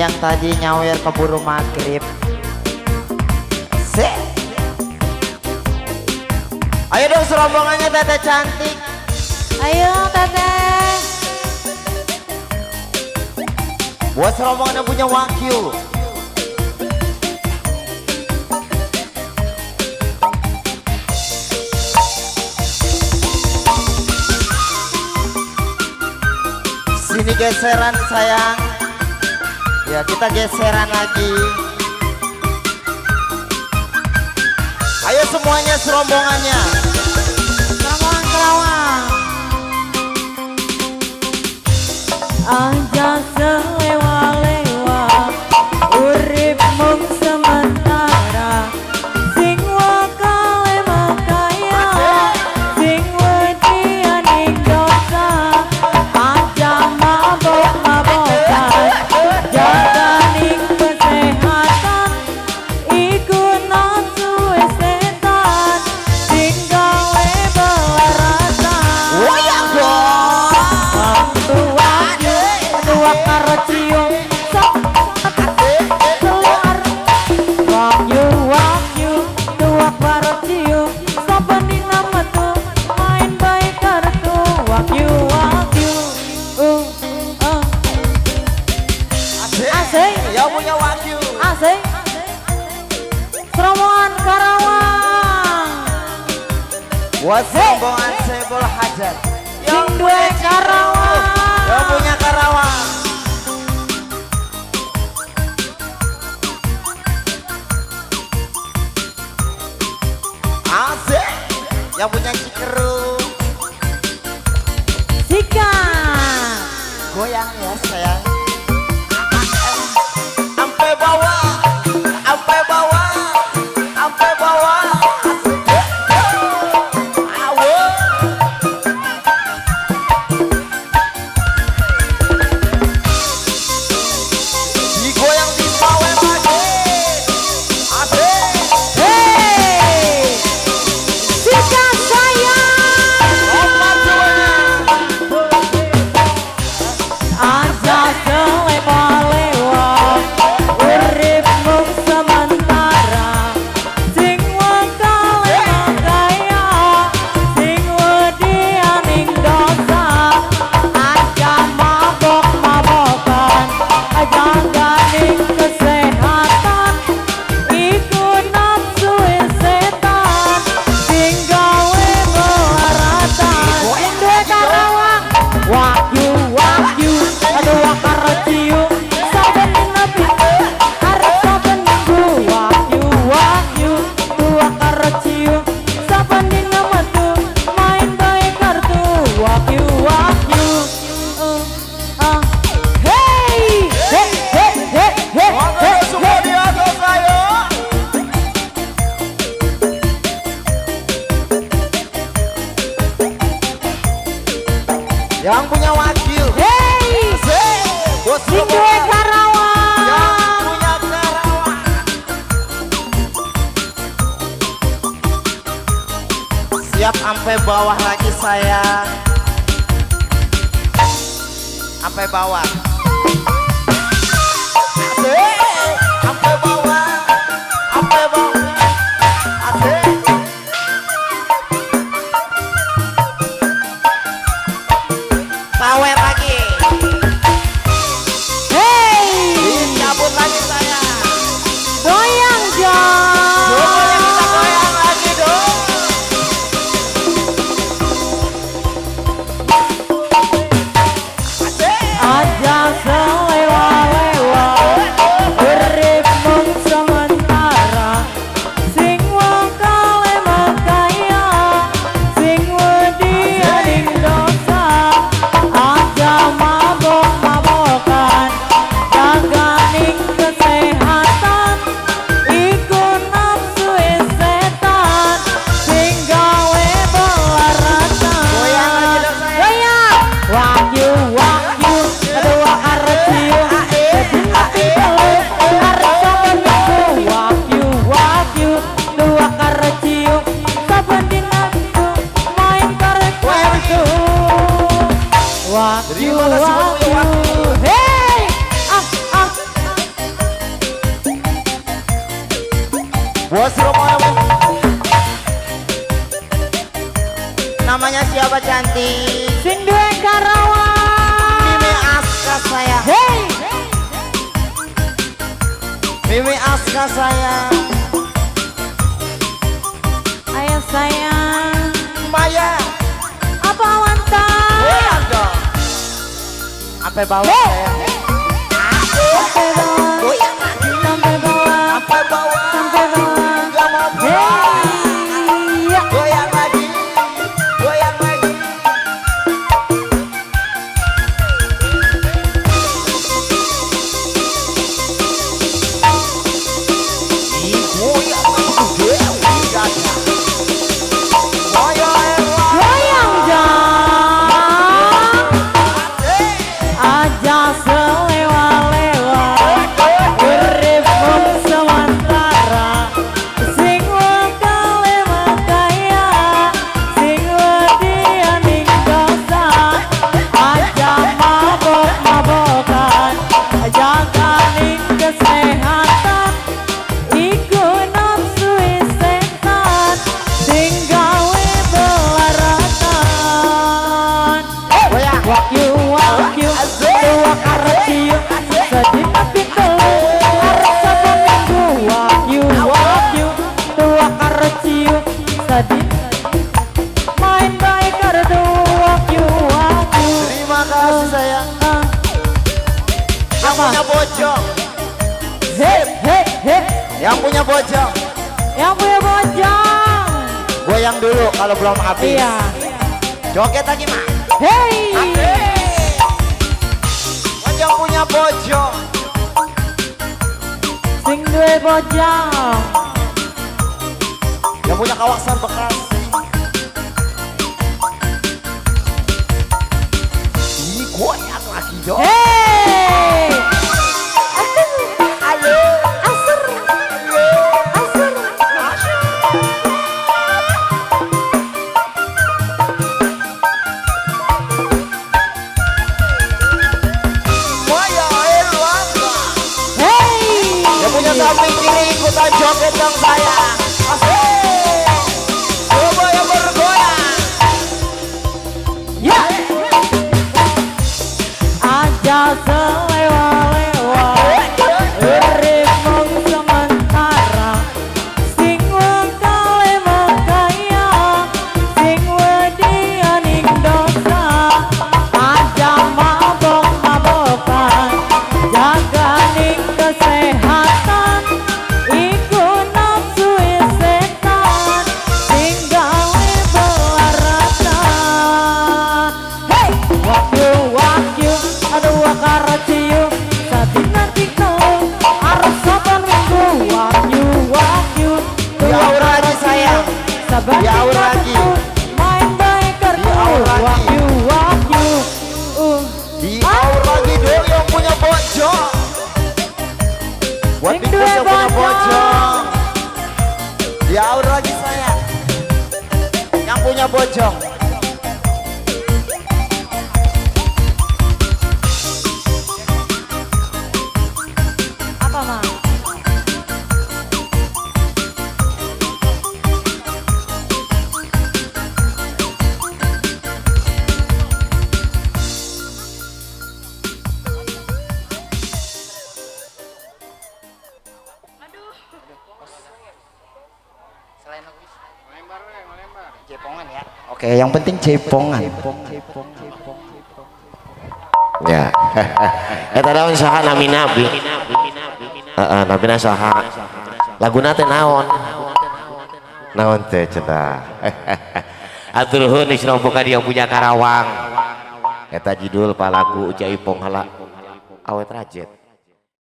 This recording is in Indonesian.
yang tadi nyawer keburu maghrib. Se. Ayo dong serombongannya Teteh cantik. Ayo Teteh. Buat serombongan yang punya wakil. Sini geseran sayang. Ya kita geseran lagi. Ayo semuanya serombongannya. Kerawang Kerawang. Aja selewa-lewa urip mung sementara sing wakale makaya sing wedianing dosa aja mabok-mabokan jaganing kesehatan iku nafsu setan sing gawe belaratan tuak karo cium sok keluar wakyu tuak karo cium saben dina metu main baik kartu wakyu asik Ya punya wakil. asik serombongan Karawang Buat serombongan Sebol Hajat. sing duwe Karawang Yang punya Karawang. Asik. Yang punya Cikerung. Sika Goyang ya sayang. Sampai bawah. Sampai bawah. Sampai bawah. Awo. Digoyang di bawah lagi. Asik. hey Sika sayang Lompat semuanya. aja selewa-lewa urip mung sementara sing wakale makaya sing wedianing dosa aja mabok-mabokan jaganing kesehatan iku nafsu setan sing gawe belaratan sing duwe Karawang wakyu aduh karo cium saben dina pitu arep saben minggu wakyu tuwa karo cium saben dina metu main bae kartu wakyu hey Oke, semua di atas ayo. Yang punya wakil. hey Bos sing duwe Karawang yang punya Karawang. Siap sampai bawah lagi sayang. Sampai bawah. Asik. Sampai bawah. Sampai bawah. Asik. Sawer lagi. hey Cabut lagi sayang. goyang jong Pokoknya kita goyang lagi dong. Asik. aja selewa-lewa Maya sayang. Ayo sayang. Maya. Apa mantap? Goyang dong. Sampai bawah sayang. Sampai bawah. Goyang lagi. Sampai bawah. Sampai bawah. Sampai bawah. Gak mau pulang. Iya. Goyang lagi. Goyang lagi. Ih, goyang lagi. Goyang jang. Aja selewa-lewa. Beripun sementara. Sing wakale makaya. Sing wedianing dosa. Aja mabok-mabokan. Jaganing kesehatan. Iku nafsu setan. Sing gawe belaratan. Wakyu dua kareciu sedina pitelu arep saben minggu. Wakyu dua kareciu sedina main baik kartu. Wakyu Terima kasih sayang. Yang Apa? punya bojong. Hei hei hei Yang punya bojong. yang punya bojong. Goyang dulu kalau belum habis. Iya. Joget lagi mah. Hei. Yang punya bojong. Sing duwe bojong. Yang punya kawasan bekas. Ih, goyang lagi dong. Hei. Ayo. Asur. Asur. Maya Erlangga. Hei. Yang punya samping kiri ikutan joget dong saya. Asik. Coba yang bergoyang. Ya. Aja selewa-lewa. Urip mung sementara. Sing wakale makaya. Sing wedianing dosa. Aja mabok-mabokan. Jaganing kesehatan. Iku nafsu setan. Sing gawe belaratan. Hey, wakyu aduh wakareciu sadina tikelu arep saben minggu. Wakyu Diaur lagi, sayang. saben Diaur dina lagi. ketemu, main baik kartu. Diaur lagi. Wakyu Diaur lagi dong yang punya bojong. Buat Sing Tikus duwe yang punya bojong. bojong. Diaur lagi sayang. Yang punya bojong. apa mah? Cepongan ya. Oke, yang penting cepongan. Ya. Eta daun saha nami nabi. Heeh, nabina saha. Laguna teh naon? Naon teh cenah. Atur nuhun isna boga yang punya Karawang. Eta judul palagu Uca Ipong hala awet rajet.